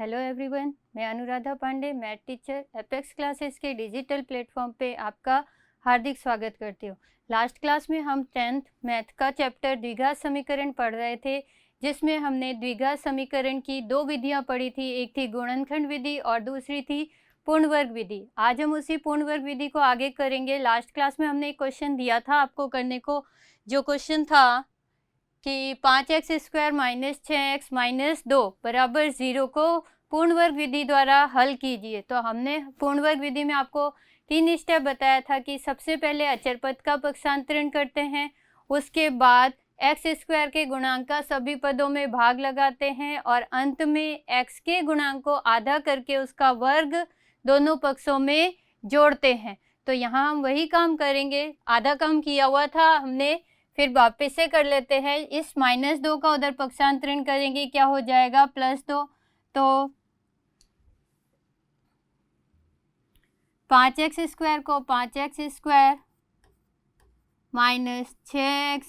Hello everyone, मैं Anuradha Pandey, math teacher Apex classes के digital platform पे आपका हार्दिक स्वागत करती हूँ। लास्ट क्लास में हम 10th मैथ का चैप्टर द्विघात समीकरण पढ़ रहे थे, जिसमें हमने द्विघात समीकरण की दो विधियाँ पढ़ी थी। एक थी गुणनखंड विधि और दूसरी थी पूर्ण वर्ग विधि। आज हम उसी पूर्ण वर्ग विधि को आगे करेंगे। लास्ट क्लास में हमने एक क्वेश्चन दिया था आपको करने को, जो क्वेश्चन था कि 5x² माइनस 6x माइनस 2 बराबर 0 को पूर्ण वर्ग विधि द्वारा हल कीजिए। तो हमने पूर्ण वर्ग विधि में आपको 3 स्टेप बताया था कि सबसे पहले अचर पद का पक्षांतरण करते हैं, उसके बाद x² के गुणांक का सभी पदों में भाग लगाते हैं और अंत में x के गुणांक को आधा करके उसका वर्ग दोनों पक्षों में जोड़ते हैं। तो यहाँ हम वही काम करेंगे, आधा काम किया हुआ था हमने, फिर वापस से कर लेते हैं। इस -2 का उधर पक्षांतरण करेंगे, क्या हो जाएगा +2। तो 5x² को 5x² माइनस 6x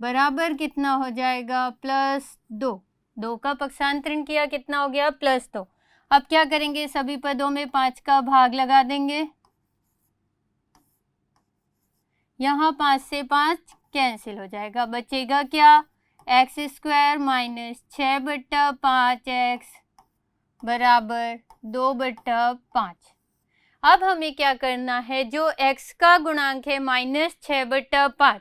बराबर कितना हो जाएगा +2। 2 का पक्षांतरण किया, कितना हो गया +2। अब क्या करेंगे, सभी पदों में 5 का भाग लगा देंगे। यहाँ 5 से 5 कैंसिल हो जाएगा, बचेगा क्या x² माइनस 6/5x बराबर 2/5। अब हमें क्या करना है, जो x का गुणांक है -6/5,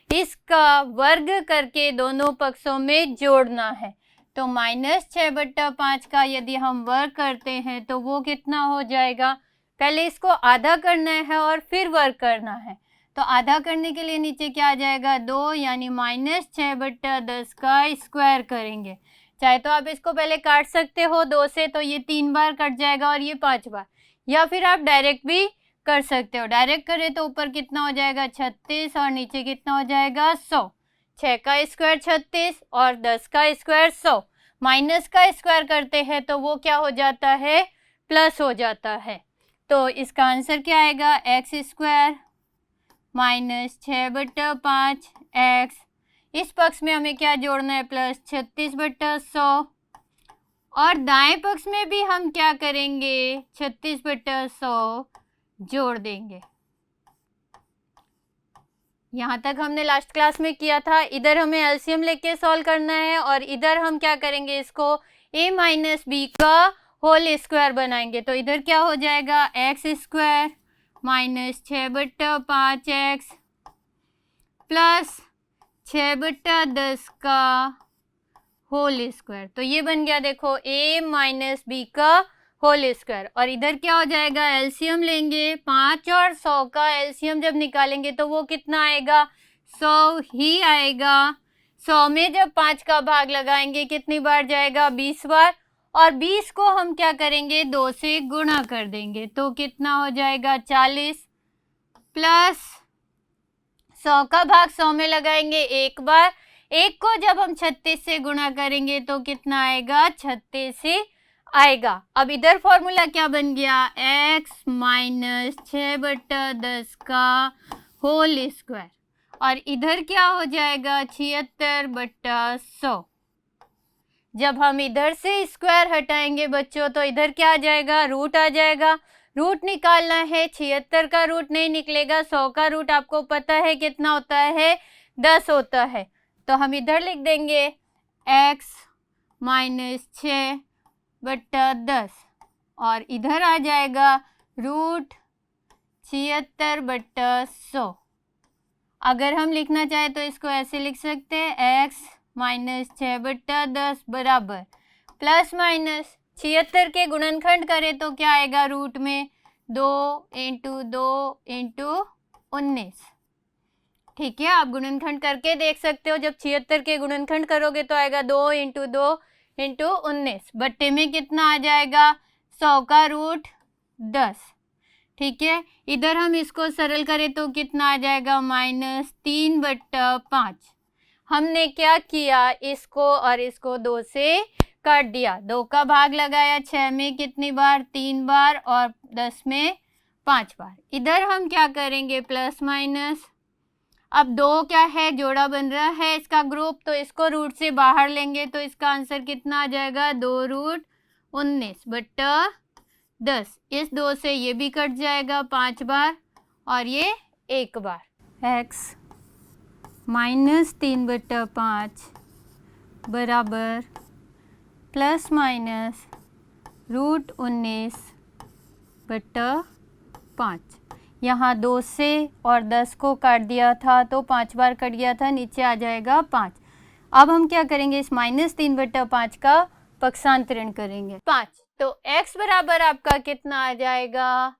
इसका वर्ग करके दोनों पक्षों में जोड़ना है। तो -6/5 का यदि हम वर्ग करते हैं तो वो कितना हो जाएगा, पहले इसको आधा करना है और फिर वर्ग करना है। तो आधा करने के लिए नीचे क्या आ जाएगा 2, यानी -6/10 का स्क्वायर करेंगे। चाहे तो आप इसको पहले काट सकते हो 2 से, तो ये 3 बार कट जाएगा और ये 5 बार, या फिर आप डायरेक्ट भी कर सकते हो। डायरेक्ट करें तो ऊपर कितना हो जाएगा 36 और नीचे कितना हो जाएगा 100। 6 का स्क्वायर 36 और 10 का स्क्वायर 100। माइनस का स्क्वायर करते हैं तो वो क्या हो जाता है, प्लस हो जाता है। तो इसका आंसर क्या आएगा, x² माइनस 6/5 x। इस पक्ष में हमें क्या जोड़ना है, +36/100, और दाएं पक्ष में भी हम क्या करेंगे 36/100 जोड़ देंगे। यहाँ तक हमने लास्ट क्लास में किया था। इधर हमें एलसीएम लेके सॉल्व करना है और इधर हम क्या करेंगे, इसको a माइनस बी का होल स्क्वायर बनाएंगे। तो इधर क्या हो जाएगा x² माइनस 6/5x प्लस 6/10 का होल स्क्वायर। तो ये बन गया, देखो a माइनस बी का होल स्क्वायर। और इधर क्या हो जाएगा, एलसीएम लेंगे, 5 और 100 का एलसीएम जब निकालेंगे तो वो कितना आएगा, 100 ही आएगा। 100 में जब 5 का भाग लगाएंगे कितनी बार जाएगा, 20 बार, और 20 को हम क्या करेंगे 2 से गुणा कर देंगे। तो कितना हो जाएगा 40, प्लस 100 का भाग 100 में लगाएंगे एक बार, एक को जब हम 36 से गुणा करेंगे तो कितना आएगा, 36 ही आएगा। अब इधर फॉर्मूला क्या बन गया, x माइनस 6/10 का होल स्क्वायर, और इधर क्या हो जाएगा 76/100। जब हम इधर से स्क्वायर हटाएंगे बच्चों तो इधर क्या आ जाएगा, रूट आ जाएगा। रूट निकालना है, 76 का रूट नहीं निकलेगा, 100 का रूट आपको पता है कितना होता है, 10 होता है। तो हम इधर लिख देंगे x माइनस 6/10, और इधर आ जाएगा रूट 76/100। अगर हम लिखना चाहे तो इसको ऐसे लिख सकते हैं, x माइनस 6/10 बराबर प्लस माइनस 76 के गुणनखंड करें तो क्या आएगा, रूट में 2 × 2 × 19। ठीक है, आप गुणनखंड करके देख सकते हो। जब 76 के गुणनखंड करोगे तो आएगा 2 × 2 × 19, बट्टे में कितना आ जाएगा 100 का रूट 10। ठीक है, इधर हम इसको सरल करें तो कितना आ जाएगा, -3/5। हमने क्या किया, इसको और इसको 2 से काट दिया, 2 का भाग लगाया 6 में कितनी बार, 3 बार, और 10 में 5 बार। इधर हम क्या करेंगे, प्लस माइनस, अब 2 क्या है, जोड़ा बन रहा है इसका ग्रुप, तो इसको रूट से बाहर लेंगे तो इसका आंसर कितना आ जाएगा, 2 √ 19/10। इस 2 से ये भी कट जाएगा 5 बार और ये 1 बार। x -3/5 बराबर ±√19/5। यहाँ 2 से और 10 को काट दिया था तो 5 बार कट गया था, नीचे आ जाएगा 5। अब हम क्या करेंगे, इस -3/5 का पक्षांतरण करेंगे 5। तो x बराबर आपका कितना आ जाएगा,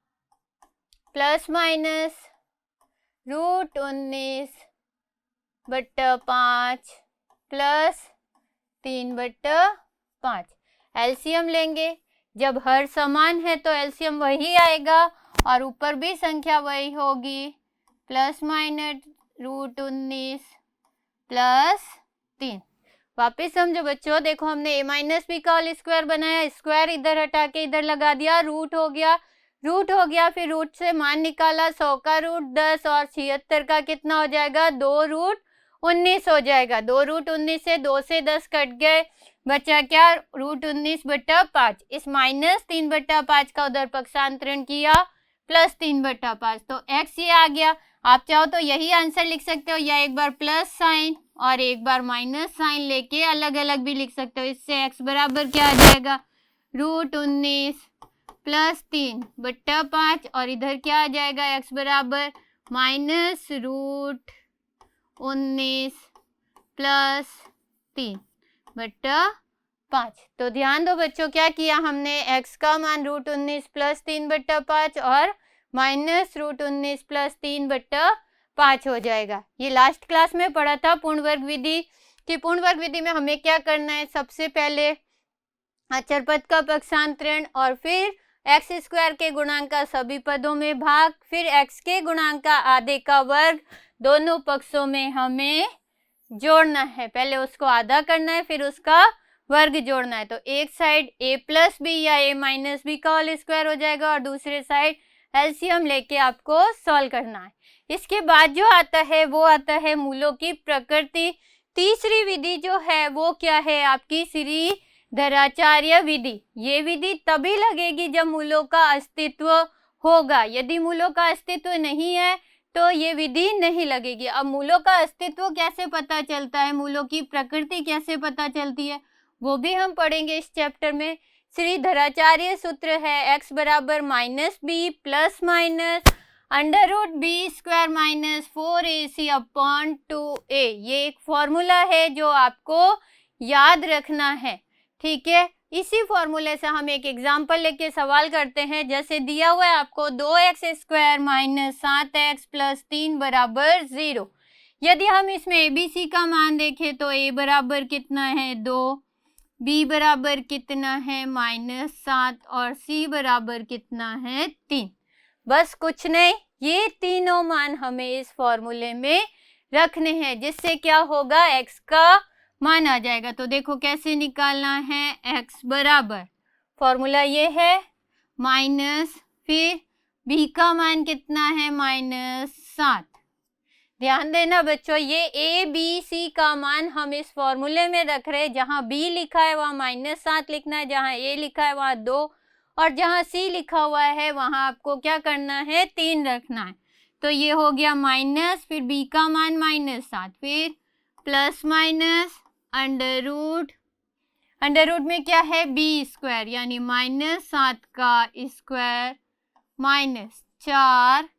±√19/5 प्लस 3/5। एलसीएम लेंगे, जब हर समान है तो एलसीएम वही आएगा और ऊपर भी संख्या वही होगी, ±√19 प्लस 3। वापिस समझो बच्चों, देखो हमने a माइनस बी का होल स्क्वायर बनाया, स्क्वायर इधर हटा के इधर लगा दिया, रूट हो गया, फिर रूट से मान निकाला, 100 का रूट 10 और 76 का कितना हो जाएगा, 2√19 हो जाएगा। 2√19 से 2 से 10 कट गए, बचा क्या, √19/5। इस -3/5 का उधर पक्षांतरण किया प्लस 3/5, तो x ये आ गया। आप चाहो तो यही आंसर लिख सकते हो या एक बार प्लस साइन और एक बार माइनस साइन लेके अलग अलग भी लिख सकते हो। इससे x बराबर क्या आ जाएगा, √19 प्लस 3/5 और इधर क्या आ जाएगा, x बराबर -√19 प्लस 3/5। तो ध्यान दो बच्चों, क्या किया हमने, x का मान √19 प्लस 3/5 और -√19 प्लस 3/5 हो जाएगा। ये लास्ट क्लास में पढ़ा था पूर्ण वर्ग विधि कि पूर्ण वर्ग विधि में हमें क्या करना है, सबसे पहले अचर पद का पक्षांतरण और फिर एक्स स्क्वायर के गुणांक का सभी पदों में भाग, फिर x के गुणांक का आधे का वर्ग, दोनों पक्षों में हमें जोड़ना है। पहले उसको आधा करना है, फिर उसका वर्ग जोड़ना है। तो एक साइड a प्लस बी या a माइनस बी का होल स्क्वायर हो जाएगा और दूसरे साइड एलसीएम लेके आपको सॉल्व करना है। इसके बाद जो आता है वो आता है मूलों की प्रकृति। तीसरी विधि जो है वो क्या है आपकी, श्रीधराचार्य विधि। ये विधि तभी लगेगी जब मूलों का अस्तित्व होगा, यदि मूलों का अस्तित्व नहीं है तो ये विधि नहीं लगेगी। अब मूलों का अस्तित्व कैसे पता चलता है, मूलों की प्रकृति कैसे पता चलती है, वो भी हम पढ़ेंगे इस चैप्टर में। श्रीधराचार्य सूत्र है x बराबर -b plus minus √b² -4ac/2a। ये एक फॉर्मूला है जो आपको याद रखना है, ठीक है। इसी फॉर्मूले से हम एक एग्जाम्पल लेके सवाल करते हैं। जैसे दिया हुआ है आपको 2x² - 7x प्लस 3 बराबर 0। यदि हम इसमें ABC का मान देखें तो a बराबर कितना है, 2, b बराबर कितना है -7 और c बराबर कितना है 3। बस कुछ नहीं, ये तीनों मान हमें इस फॉर्मूले में रखने हैं, जिससे क्या होगा, x का मान आ जाएगा। तो देखो कैसे निकालना है, x बराबर, फॉर्मूला ये है माइनस, फिर b का मान कितना है -7। ध्यान देना बच्चों, ये a b c का मान हम इस फॉर्मूले में रख रहे हैं। जहाँ b लिखा है वहाँ -7 लिखना है, जहाँ a लिखा है वहाँ 2 और जहाँ c लिखा हुआ है वहाँ आपको क्या करना है, 3 रखना है। तो ये हो गया माइनस, फिर b का मान -7, फिर प्लस माइनस अंडर रूट में क्या है, b² यानी -7 का स्क्वायर -4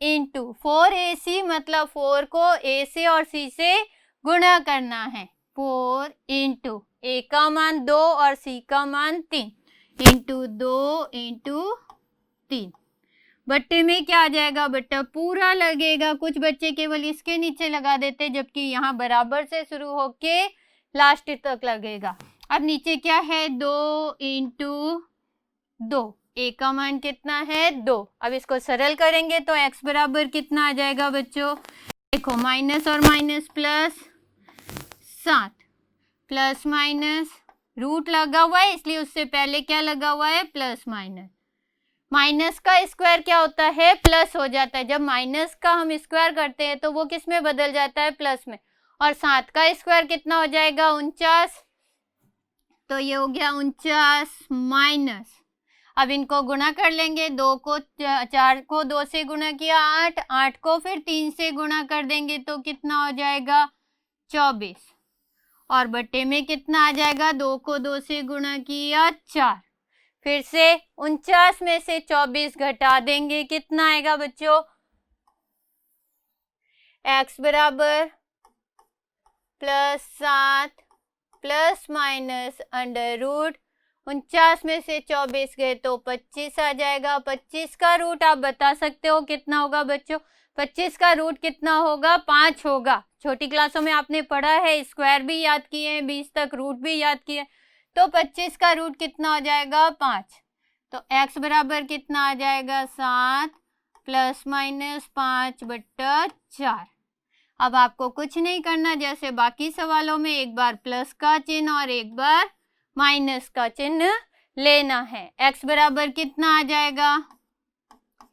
इंटू 4ac, मतलब 4 को a से और c से गुणा करना है, 4 इंटू a का मान 2 और c का मान 3 इंटू 2 इंटू 3। बट्टे में क्या आ जाएगा, बट्टा पूरा लगेगा। कुछ बच्चे केवल इसके नीचे लगा देते, जबकि यहाँ बराबर से शुरू होके लास्ट तक लगेगा। अब नीचे क्या है, 2 इंटू 2, a का मान कितना है, 2। अब इसको सरल करेंगे तो x बराबर कितना आ जाएगा बच्चों, देखो माइनस और minus plus 7, plus minus root लगा हुआ है इसलिए उससे पहले क्या लगा हुआ है, प्लस माइनस। माइनस का स्क्वायर क्या होता है, प्लस हो जाता है। जब माइनस का हम स्क्वायर करते हैं तो वो किस में बदल जाता है, प्लस में। और 7 का स्क्वायर कितना हो जाएगा, 49। तो ये हो गया 49 माइनस, अब इनको गुणा कर लेंगे, 4 को 2 से गुणा किया 8, 8 को फिर 3 से गुणा कर देंगे तो कितना हो जाएगा 24, और बट्टे में कितना आ जाएगा, 2 को 2 से गुणा किया 4, फिर से 49 में से 24 घटा देंगे, कितना आएगा बच्चों, x बराबर +7 प्लस माइनस अंडर रूट 49 में से 24 गए तो 25 आ जाएगा। 25 का रूट आप बता सकते हो कितना होगा बच्चों, 25 का रूट कितना होगा, 5 होगा। छोटी क्लासों में आपने पढ़ा है, स्क्वायर भी याद किए हैं, 20 तक रूट भी याद किए, तो 25 का रूट कितना हो जाएगा 5। तो x बराबर कितना आ जाएगा 7 प्लस माइनस 5/4। अब आपको कुछ नहीं करना, जैसे बाकी सवालों में एक बार प्लस का चिन्ह और एक बार माइनस का चिन्ह लेना है। x बराबर कितना आ जाएगा,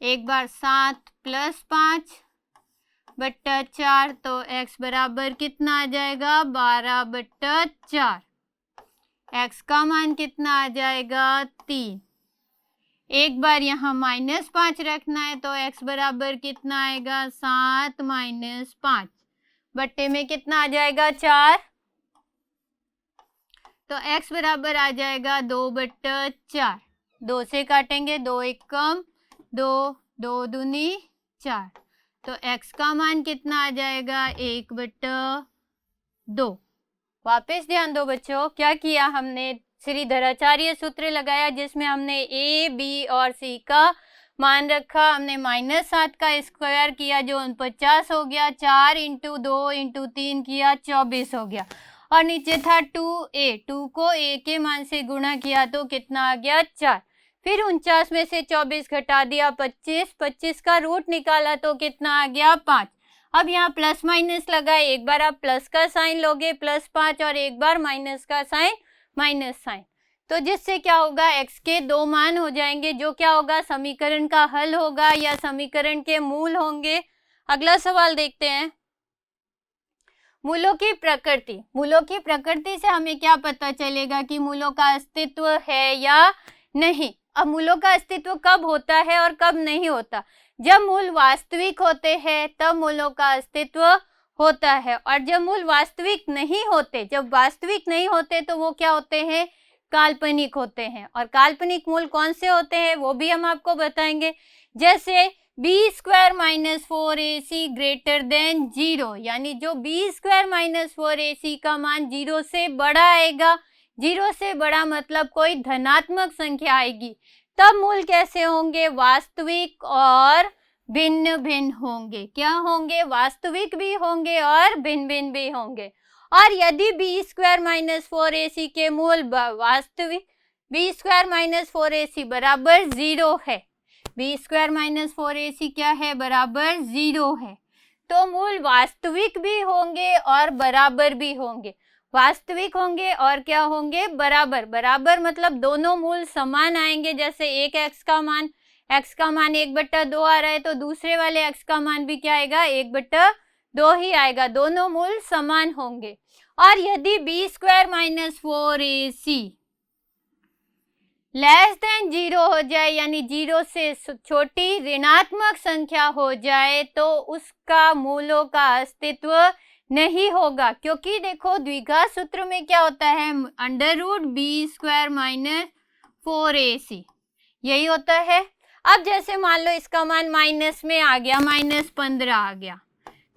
एक बार 7 प्लस 5/4, तो x बराबर कितना आ जाएगा 12/4। x का मान कितना आ जाएगा 3। एक बार यहाँ -5 रखना है तो x बराबर कितना आएगा 7 माइनस 5, बट्टे में कितना आ जाएगा 4, तो x बराबर आ जाएगा 2/4। 2 से काटेंगे, 2 एक कम, 2 2 दूनी 4, तो x का मान कितना आ जाएगा 1/2। वापस ध्यान दो बच्चों, क्या किया हमने, श्रीधराचार्य सूत्र लगाया जिसमें हमने a, b और c का मान रखा। हमने -7 का स्क्वायर किया जो 49 हो गया, 4 × 2 × 3 किया 24 हो गया, और नीचे था 2a, 2 को a के मान से गुणा किया तो कितना आ गया 4। फिर 49 में से 24 घटा दिया 25, 25 का रूट निकाला तो कितना आ गया 5। अब यहाँ प्लस माइनस लगाए, एक बार आप प्लस का साइन लोगे +5 और एक बार माइनस का साइन माइनस साइन, तो जिससे क्या होगा x के 2 मान हो जाएंगे, जो क्या होगा समीकरण का हल होगा या समीकरण के मूल होंगे। अगला सवाल देखते हैं, मूलों की प्रकृति। मूलों की प्रकृति से हमें क्या पता चलेगा कि मूलों का अस्तित्व है या नहीं। अब मूलों का अस्तित्व कब होता है और कब नहीं होता, जब मूल वास्तविक होते हैं तब मूलों का अस्तित्व होता है, और जब मूल वास्तविक नहीं होते, जब वास्तविक नहीं होते तो वो क्या होते हैं, काल्पनिक होते हैं। और काल्पनिक मूल कौन से होते हैं वो भी हम आपको बताएंगे, जैसे b² - 4ac ग्रेटर देन 0, यानी जो b² - 4ac का मान 0 से बड़ा आएगा, 0 से बड़ा मतलब कोई धनात्मक संख्या आएगी, तब मूल कैसे होंगे, वास्तविक और भिन्न भिन्न होंगे। क्या होंगे, वास्तविक भी होंगे और भिन्न भिन्न भी होंगे। और यदि b² - 4ac के मूल वास्तविक b² - 4ac बराबर 0 है, b² - 4ac क्या है, बराबर 0 है, तो मूल वास्तविक भी होंगे और बराबर भी होंगे। वास्तविक होंगे और क्या होंगे, बराबर। बराबर मतलब दोनों मूल समान आएंगे, जैसे एक x का मान 1/2 आ रहा है तो दूसरे वाले x का मान भी क्या आएगा 1/2 ही आएगा, दोनों मूल समान होंगे। और यदि b² - 4ac लेस देन 0 हो जाए, यानी 0 से छोटी ऋणात्मक संख्या हो जाए, तो उसका मूलों का अस्तित्व नहीं होगा, क्योंकि देखो द्विघात सूत्र में क्या होता है, √b² - 4ac यही होता है। अब जैसे मान लो इसका मान माइनस में आ गया, -15 आ गया,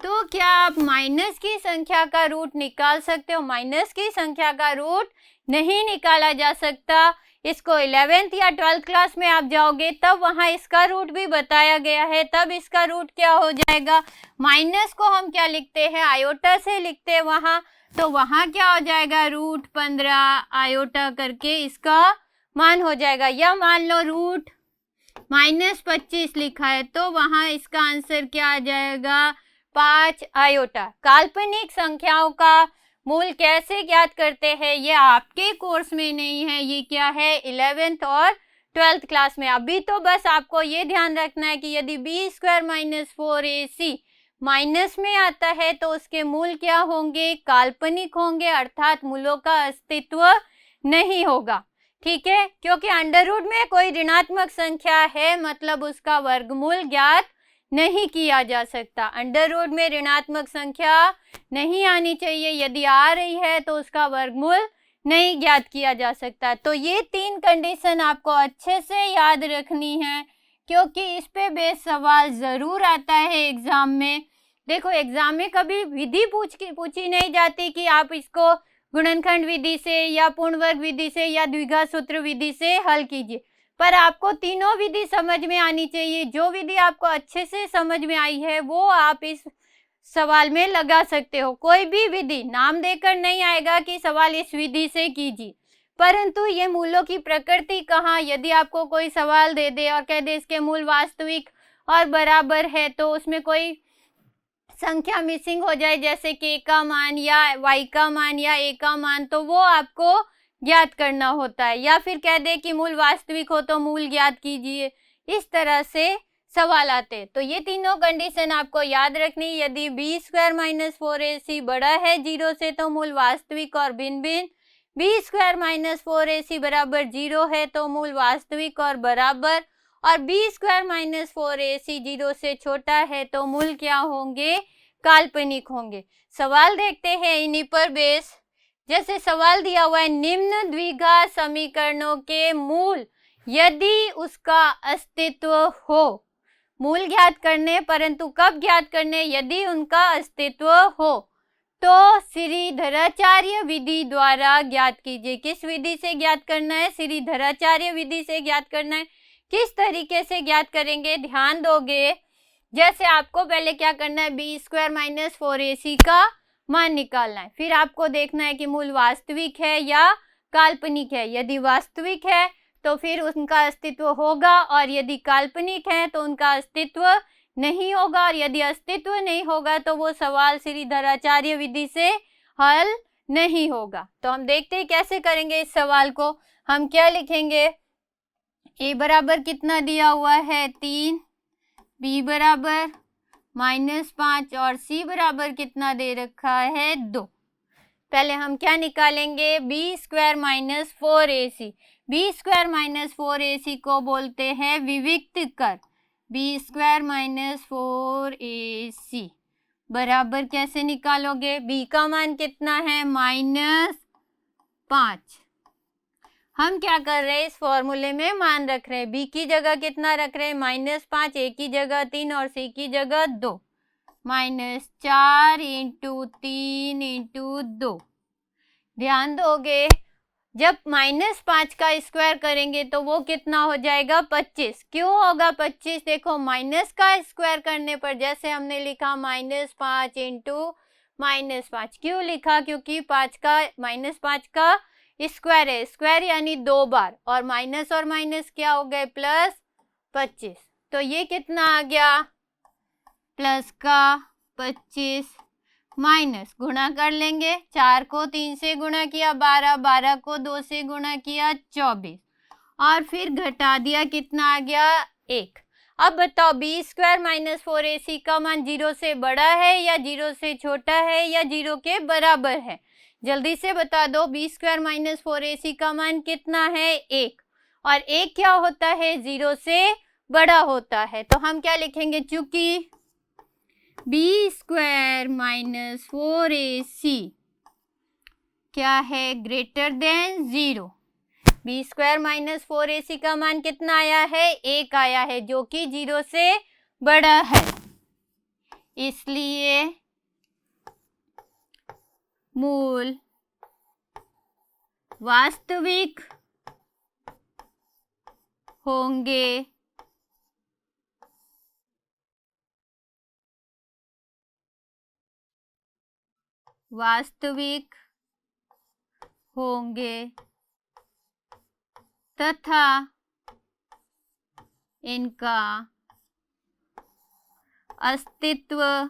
तो क्या आप माइनस की संख्या का रूट निकाल सकते हो, माइनस की संख्या का रूट नहीं निकाला जा सकता। इसको 11th या 12th क्लास में आप जाओगे तब वहाँ इसका रूट भी बताया गया है, तब इसका रूट क्या हो जाएगा, माइनस को हम क्या लिखते हैं, आयोटा से लिखते हैं वहाँ, तो वहाँ क्या हो जाएगा √15 आयोटा करके इसका मान हो जाएगा। या मान लो रूट -25 लिखा है तो वहाँ इसका आंसर क्या आ जाएगा 5 आयोटा। काल्पनिक संख्याओं का मूल कैसे ज्ञात करते हैं ये आपके कोर्स में नहीं है, ये क्या है 11th और 12th क्लास में। अभी तो बस आपको ये ध्यान रखना है कि यदि b² - 4ac माइनस में आता है तो उसके मूल क्या होंगे, काल्पनिक होंगे, अर्थात मूलों का अस्तित्व नहीं होगा। ठीक है, क्योंकि अंडर रूट में कोई ऋणात्मक संख्या है मतलब उसका वर्गमूल ज्ञात नहीं किया जा सकता। अंडर रूट में ऋणात्मक संख्या नहीं आनी चाहिए, यदि आ रही है तो उसका वर्गमूल नहीं ज्ञात किया जा सकता। तो ये 3 कंडीशन आपको अच्छे से याद रखनी है, क्योंकि इस पे बेस सवाल जरूर आता है एग्जाम में। देखो एग्जाम में कभी विधि पूछी नहीं जाती कि आप इसको गुणनखंड विधि से या पूर्ण वर्ग विधि से या द्विघात सूत्र विधि से हल कीजिए, पर आपको तीनों विधि समझ में आनी चाहिए। जो विधि आपको अच्छे से समझ में आई है वो आप इस सवाल में लगा सकते हो। कोई भी विधि नाम देकर नहीं आएगा कि सवाल इस विधि से कीजिए, परंतु ये मूलों की प्रकृति कहाँ, यदि आपको कोई सवाल दे दे और कह दे इसके मूल वास्तविक और बराबर है, तो उसमें कोई संख्या मिसिंग हो जाए जैसे k का मान या y का मान या a का मान, तो वो आपको ज्ञात करना होता है। या फिर कह दे कि मूल वास्तविक हो तो मूल ज्ञात कीजिए, इस तरह से सवाल आते। तो ये तीनों कंडीशन आपको याद रखनी। यदि b स्क्वायर माइनस 4ac बड़ा है 0 से तो मूल वास्तविक और भिन्न भिन्न, b स्क्वायर माइनस 4ac बराबर 0 है तो मूल वास्तविक और बराबर, और b स्क्वायर माइनस 4ac 0 से छोटा है तो मूल क्या होंगे, काल्पनिक होंगे। सवाल देखते हैं इन्हीं पर बेस। जैसे सवाल दिया हुआ है, निम्न द्विघात समीकरणों के मूल यदि उसका अस्तित्व हो, मूल ज्ञात करने, परंतु कब ज्ञात करने, यदि उनका अस्तित्व हो तो श्रीधराचार्य विधि द्वारा ज्ञात कीजिए। किस विधि से ज्ञात करना है, श्रीधराचार्य विधि से ज्ञात करना है। किस तरीके से ज्ञात करेंगे, ध्यान दोगे। जैसे आपको पहले क्या करना है, b स्क्वायर माइनस 4ac का मान निकालना है, फिर आपको देखना है कि मूल वास्तविक है या काल्पनिक है। यदि वास्तविक है तो फिर उनका अस्तित्व होगा, और यदि काल्पनिक है तो उनका अस्तित्व नहीं होगा, और यदि अस्तित्व नहीं होगा तो वो सवाल श्रीधराचार्य विधि से हल नहीं होगा। तो हम देखते हैं कैसे करेंगे इस सवाल को। हम क्या लिखेंगे, a बराबर कितना दिया हुआ है 3, b बराबर -5 और c बराबर कितना दे रखा है 2। पहले हम क्या निकालेंगे, b square minus 4ac। b square minus 4ac को बोलते हैं विविक्त कर। b स्क्वायर माइनस 4ac बराबर कैसे निकालोगे, b का मान कितना है -5। हम क्या कर रहे हैं, इस फॉर्मूले में मान रख रहे हैं। b की जगह कितना रख रहे हैं -5, a की जगह 3 और c की जगह 2, -4 × 3 × 2। ध्यान दोगे, जब -5 का स्क्वायर करेंगे तो वो कितना हो जाएगा 25। क्यों होगा 25, देखो माइनस का स्क्वायर करने पर जैसे हमने लिखा -5 × -5, क्यों लिखा, क्योंकि 5 का -5 का स्क्वायर है, स्क्वायर यानी 2 बार, और माइनस क्या हो गए +25। तो ये कितना आ गया, प्लस का 25 माइनस, गुणा कर लेंगे, 4 को 3 से गुणा किया 12, 12 को 2 से गुणा किया 24, और फिर घटा दिया, कितना आ गया 1। अब बताओ b स्क्वायर माइनस 4ac का मान 0 से बड़ा है या 0 से छोटा है या 0 के बराबर है, जल्दी से बता दो। b स्क्वायर माइनस 4ac का मान कितना है 1, और 1 क्या होता है 0 से बड़ा होता है। तो हम क्या लिखेंगे, चूंकि b स्क्वायर माइनस 4ac क्या है greater than 0, b square minus 4ac का मान कितना आया है 1 आया है, जो कि 0 से बड़ा है, इसलिए मूल वास्तविक होंगे तथा इनका अस्तित्व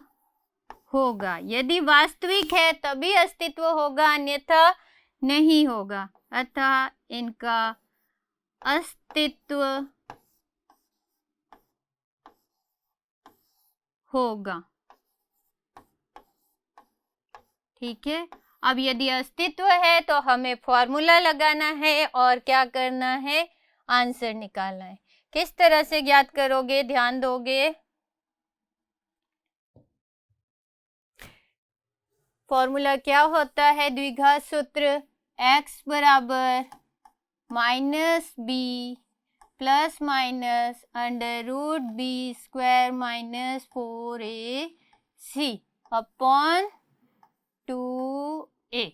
होगा। यदि वास्तविक है तभी अस्तित्व होगा, अन्यथा नहीं होगा। अतः इनका अस्तित्व होगा। ठीक है, अब यदि अस्तित्व है तो हमें फॉर्मूला लगाना है और क्या करना है, आंसर निकालना है। किस तरह से ज्ञात करोगे, ध्यान दोगे। फॉर्मूला क्या होता है, द्विघात सूत्र x बराबर minus B plus minus under root B square minus 4ac upon 2a।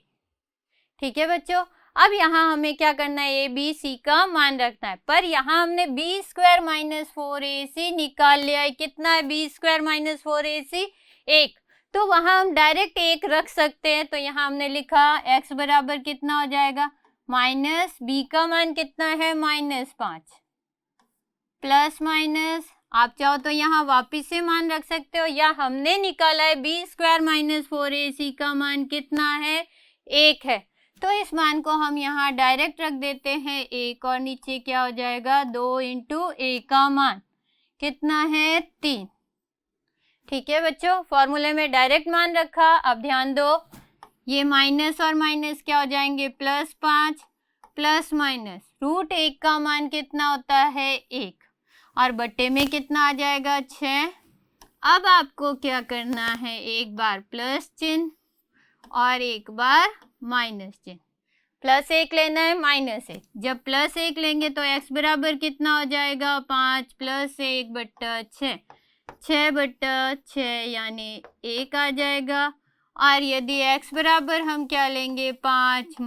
ठीक है बच्चों, अब यहाँ हमें क्या करना है, ए बी सी का मान रखना है, पर यहाँ हमने बी स्क्वायर माइनस 4ac निकाल लिया है। कितना है बी स्क्वायर माइनस 4ac, 1, तो वहाँ हम डायरेक्ट 1 रख सकते हैं। तो यहाँ हमने लिखा x बराबर कितना हो जाएगा, माइनस बी का मान कितना है, -5 प्लस माइनस, आप चाहो तो यहाँ वापिस से मान रख सकते हो, या हमने निकाला है बी स्क्वायर माइनस 4ac का मान कितना है, 1 है, तो इस मान को हम यहाँ डायरेक्ट रख देते हैं 1, और नीचे क्या हो जाएगा, 2 इंटू a का मान कितना है, 3। ठीक है बच्चों, फॉर्मूले में डायरेक्ट मान रखा। अब ध्यान दो, ये माइनस और माइनस क्या हो जाएंगे, +5 प्लस माइनस रूट 1 का मान कितना होता है, 1, और बट्टे में कितना आ जाएगा, 6। अब आपको क्या करना है, एक बार प्लस चिन्ह और एक बार माइनस चिन्ह, +1 लेना है -1। जब +1 लेंगे तो x बराबर कितना हो जाएगा, 5 + 1 बट्टा 6, 6 बट्टा 6 यानी 1 आ जाएगा। और यदि x बराबर हम क्या लेंगे, 5 -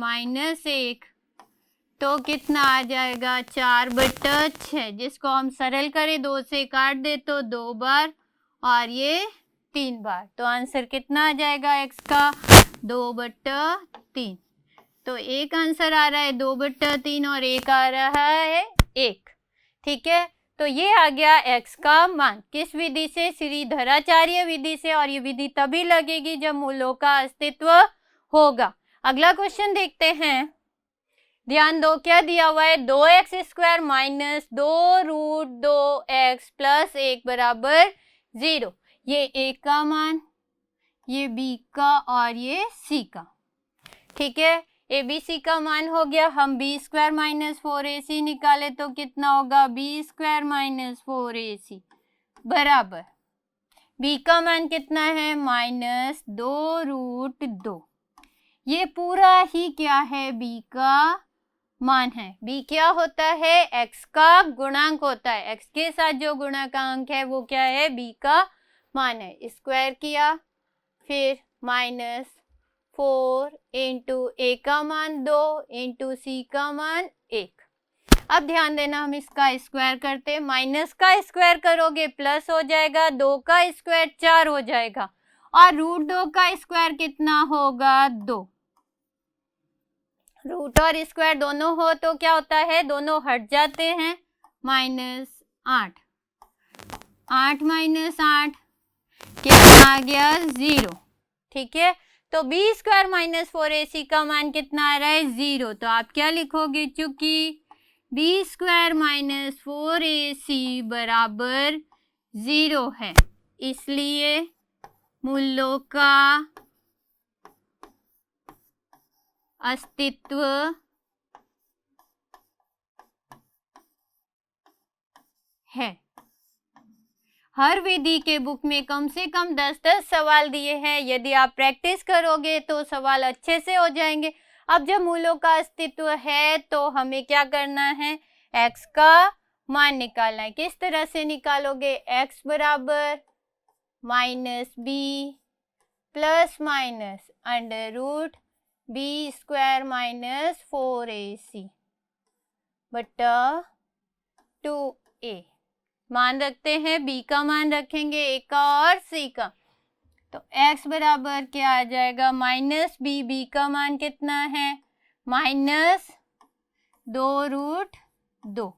1, तो कितना आ जाएगा, 4 बट्टा 6, जिसको हम सरल करें 2 से काट दे तो 2 बार और ये 3 बार, तो आंसर कितना आ जाएगा x का, 2 बट्टा 3। तो एक आंसर आ रहा है 2 बट्टा 3 और एक आ रहा है 1। ठीक है, तो ये आ गया x का मान। किस विधि से, श्रीधराचार्य विधि से, और ये विधि तभी लगेगी जब मूलों का अस्तित्व होगा। अगला क्वेश्चन देखते हैं, ध्यान दो क्या दिया हुआ है, 2x² minus 2 root 2x plus 1 बराबर 0। ये a का मान, ये b का और ये c का। ठीक है, ए बी सी का मान हो गया। हम b² माइनस 4ac निकाले तो कितना होगा, b² माइनस 4ac बराबर b का मान कितना है, -2 रूट 2। ये पूरा ही क्या है, b का मान है। b क्या होता है, x का गुणांक होता है, x के साथ जो गुणांक है वो क्या है, b का मान है। स्क्वायर किया, फिर -4 इंटू a का मान 2 इंटू c का मान 1। अब ध्यान देना, हम इसका स्क्वायर करते हैं, माइनस का स्क्वायर करोगे प्लस हो जाएगा, 2 का स्क्वायर 4 हो जाएगा, और रूट 2 का स्क्वायर कितना होगा, 2। रूट और स्क्वायर दोनों हो तो क्या होता है, दोनों हट जाते हैं, -8, 8 - 8 कितना आ गया, 0। ठीक है, तो b² माइनस 4ac का मान कितना आ रहा है, 0। तो आप क्या लिखोगे, चूंकि b² माइनस 4ac बराबर 0 है, इसलिए मूलों का अस्तित्व है। हर विधि के बुक में कम से कम 10-10 सवाल दिए हैं। यदि आप प्रैक्टिस करोगे तो सवाल अच्छे से हो जाएंगे। अब जब मूलों का अस्तित्व है तो हमें क्या करना है, x का मान निकालना है। किस तरह से निकालोगे, x बराबर -b plus minus under root b² minus 4ac बटा 2a। मान रखते हैं, b का मान रखेंगे, a का और c का, तो x बराबर क्या आ जाएगा, -b का मान कितना है, -2 रूट 2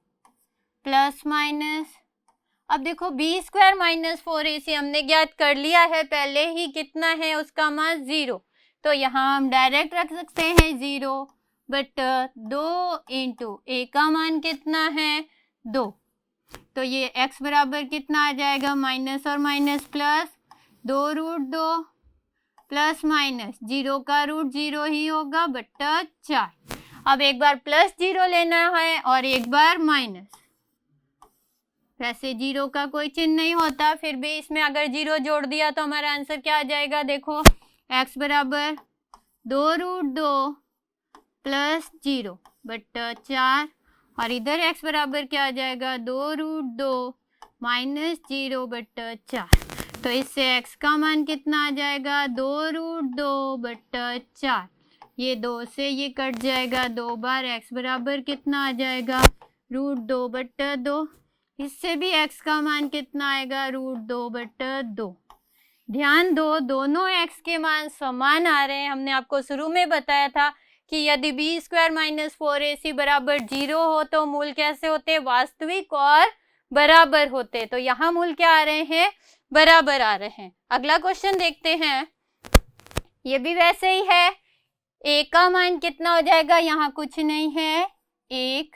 प्लस माइनस, अब देखो b² माइनस 4ac हमने ज्ञात कर लिया है पहले ही, कितना है उसका मान 0, तो यहाँ हम डायरेक्ट रख सकते हैं 0 बट 2 इंटू a का मान कितना है, 2, तो ये x बराबर कितना आ जाएगा, माइनस और minus plus 2 root 2 plus minus 0 का रूट 0 ही होगा बट्टा 4। अब एक बार प्लस 0 लेना है और एक बार माइनस। वैसे 0 का कोई चिन्ह नहीं होता, फिर भी इसमें अगर 0 जोड़ दिया तो हमारा आंसर क्या आ जाएगा? देखो x बराबर 2√2 प्लस 0 बट्टा 4 और इधर x बराबर क्या आ जाएगा? 2√2 माइनस 0 बट्टा 4। तो इससे x का मान कितना आ जाएगा? 2√2 बट्टा 4। ये 2 से ये कट जाएगा, 2 बार x बराबर कितना आ जाएगा? √2 बट्टा 2। इससे भी x का मान कितना आएगा? √2 बट्टा 2। ध्यान दो, दोनों x के मान समान आ रहे हैं। हमने आपको शुरू में बताया था कि यदि b² माइनस 4ac बराबर 0 हो तो मूल कैसे होते? वास्तविक और बराबर होते। तो यहाँ मूल क्या आ रहे हैं? बराबर आ रहे हैं। अगला क्वेश्चन देखते हैं। ये भी वैसे ही है। a का मान कितना हो जाएगा? यहाँ कुछ नहीं है, 1,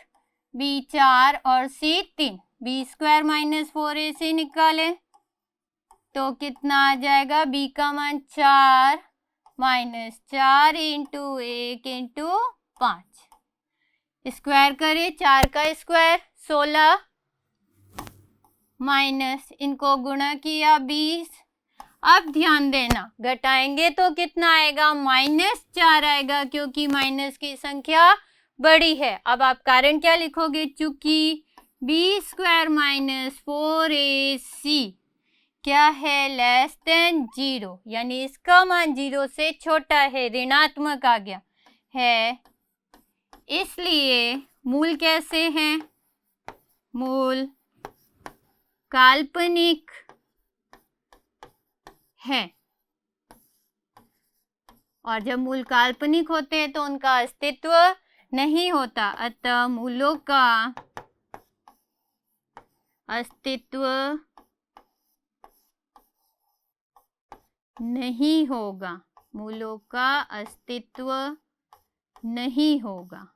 b 4 और c 3। b² माइनस 4ac निकालें तो कितना आ जाएगा? b का मान 4 माइनस 4 इंटू 1 इंटू 5। स्क्वायर करें, 4 का स्क्वायर 16 माइनस इनको गुणा किया 20। अब ध्यान देना, घटाएंगे तो कितना आएगा? -4 आएगा, क्योंकि माइनस की संख्या बड़ी है। अब आप कारण क्या लिखोगे? चूंकि b² माइनस 4ac क्या है? लेस देन 0, यानी इसका मान 0 से छोटा है, ऋणात्मक आ गया है। इसलिए मूल कैसे हैं? मूल काल्पनिक है, और जब मूल काल्पनिक होते हैं तो उनका अस्तित्व नहीं होता। अतः मूलों का अस्तित्व नहीं होगा, मूलों का अस्तित्व नहीं होगा।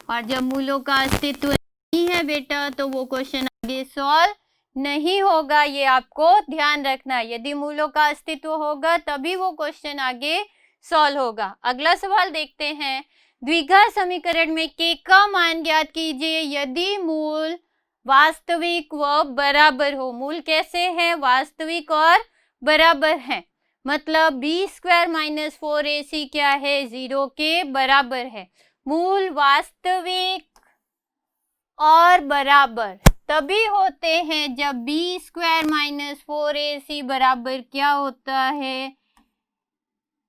और जब मूलों का अस्तित्व नहीं है बेटा तो वो क्वेश्चन आगे सॉल्व नहीं होगा, ये आपको ध्यान रखना है। यदि मूलों का अस्तित्व होगा तभी वो क्वेश्चन आगे सॉल्व होगा। अगला सवाल देखते हैं। द्विघात समीकरण में k का मान ज्ञात कीजिए यदि मूल वास्तविक व बराबर हो। मूल कैसे हैं? वास्तविक और बराबर हैं। मतलब b² माइनस 4ac क्या है? 0 के बराबर है। मूल वास्तविक और बराबर तभी होते हैं जब b² माइनस 4ac बराबर क्या होता है?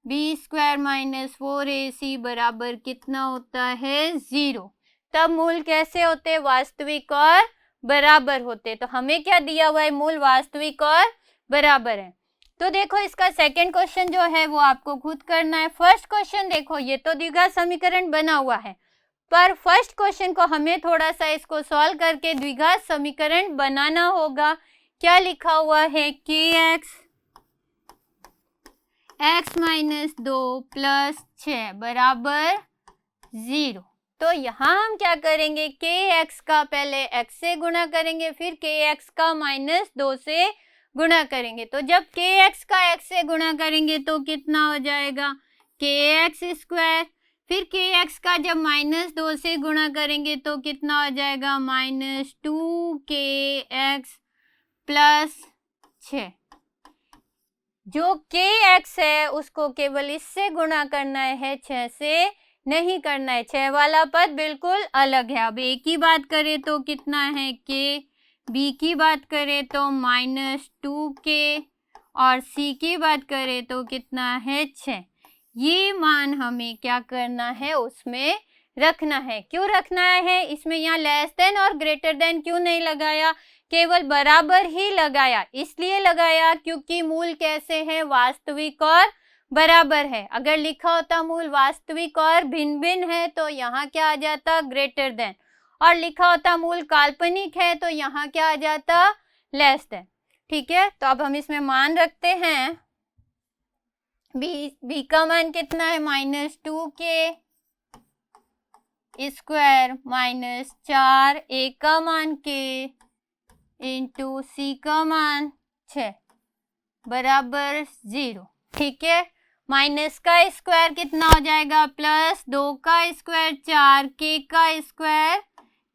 b² माइनस 4ac बराबर कितना होता है? 0। तब मूल कैसे होते? वास्तविक और बराबर होते। तो हमें क्या दिया हुआ है? मूल वास्तविक और बराबर है। तो देखो इसका सेकंड क्वेश्चन जो है वो आपको खुद करना है। फर्स्ट क्वेश्चन देखो, ये तो द्विघात समीकरण बना हुआ है, पर फर्स्ट क्वेश्चन को हमें थोड़ा सा इसको सॉल्व करके द्विघात समीकरण बनाना होगा। क्या लिखा हुआ है? kx x माइनस 2 प्लस 6 बराबर 0। तो यहाँ हम क्या करेंगे? kx का पहले x से गुणा करेंगे, फिर kx का -2 से गुणा करेंगे। तो जब kx का x से गुणा करेंगे तो कितना हो जाएगा? kx²। फिर kx का जब -2 से गुणा करेंगे तो कितना हो जाएगा? -2kx plus 6। जो kx है उसको केवल इससे गुणा करना है, 6 से नहीं करना है। 6 वाला पद बिल्कुल अलग है। अब a की बात करें तो कितना है? k। b की बात करें तो -2k और c की बात करें तो कितना है? 6। ये मान हमें क्या करना है? उसमें रखना है। क्यों रखना है? इसमें यहाँ लेस देन और ग्रेटर देन क्यों नहीं लगाया? केवल बराबर ही लगाया। इसलिए लगाया क्योंकि मूल कैसे है? वास्तविक और बराबर है। अगर लिखा होता मूल वास्तविक और भिन्न भिन्न है तो यहाँ क्या आ जाता? Greater than. और लिखा होता मूल काल्पनिक है तो यहाँ क्या आ जाता? Less than. ठीक है, तो अब हम इसमें मान रखते हैं। b का मान कितना है? -2k स्क्वायर माइनस 4, a का मान k इंटू c का मान 6। बराबर 0। ठीक है, माइनस का स्क्वायर कितना हो जाएगा, प्लस 2 का स्क्वायर 4 के का स्क्वायर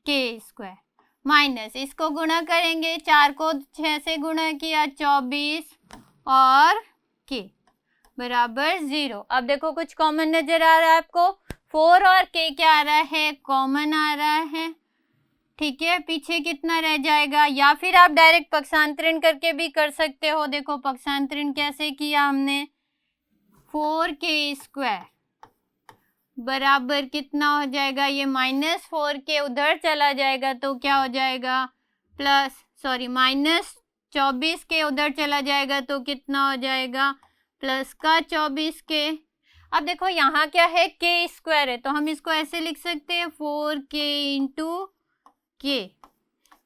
के स्क्वायर, माइनस इसको गुणा करेंगे, 4 को 6 से गुणा किया 24 और के बराबर 0। अब देखो कुछ कॉमन नजर आ रहा है आपको, 4 और के क्या आ रहा है, कॉमन आ रहा है। ठीक है, पीछे कितना रह जाएगा, या फिर आप डायरेक्ट पक्षांतरण करके भी कर सकते हो। देखो पक्षांतरण कैसे किया हमने, 4k² बराबर कितना हो जाएगा, ये -4k उधर चला जाएगा तो क्या हो जाएगा, -24k उधर चला जाएगा तो कितना हो जाएगा, प्लस का 24k। अब देखो यहाँ क्या है, k² है, तो हम इसको ऐसे लिख सकते हैं 4k × k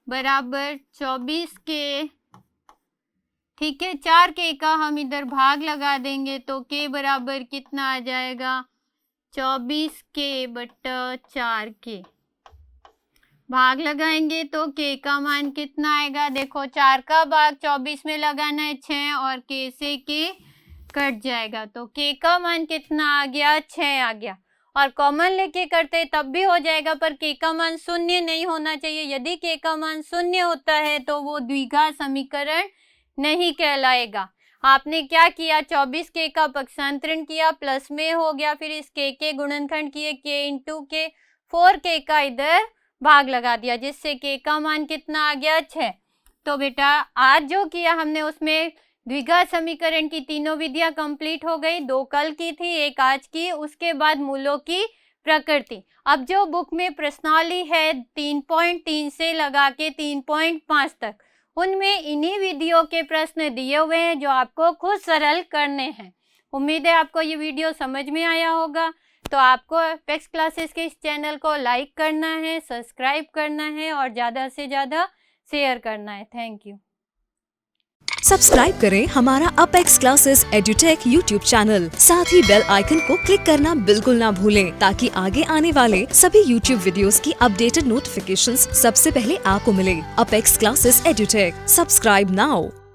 बराबर 24k। ठीक है, 4k का हम इधर भाग लगा देंगे तो k बराबर कितना आ जाएगा, 24k/4k। भाग लगाएंगे तो k का मान कितना आएगा, देखो 4 का भाग 24 में लगाना है 6 और k से k कट जाएगा तो k का मान कितना आ गया, 6 आ गया। और कॉमन लेके करते तब भी हो जाएगा, पर k का मान 0 नहीं होना चाहिए। यदि k का मान 0 होता है तो वो द्विघात समीकरण नहीं कहलाएगा। आपने क्या किया, 24k का पक्षांतरण किया, प्लस में हो गया, फिर इस k के गुणनखंड किए k × k, 4k का इधर भाग लगा दिया, जिससे k का मान कितना आ गया, 6। तो बेटा आज जो किया हमने उसमें द्विघात समीकरण की तीनों विधियां कंप्लीट हो गई, 2 कल की थी, 1 आज की, उसके बाद मूलों की प्रकृति। अब जो बुक में प्रश्नावली है 3.3 से लगा के 3.5 तक, उनमें इन्हीं विधियों के प्रश्न दिए हुए हैं जो आपको खुद सरल करने हैं। उम्मीद है आपको ये वीडियो समझ में आया होगा। तो आपको अपेक्स क्लासेस के इस चैनल को लाइक करना है, सब्सक्राइब करना है और ज़्यादा से ज़्यादा शेयर करना है। Thank you. सब्सक्राइब करें हमारा apex classes edutech YouTube channel, साथ ही बेल आइकन को क्लिक करना बिल्कुल ना भूलें, ताकि आगे आने वाले सभी यूट्यूब वीडियोस की अपडेटेड नोटिफिकेशंस सबसे पहले आपको मिले। Apex classes edutech, subscribe now.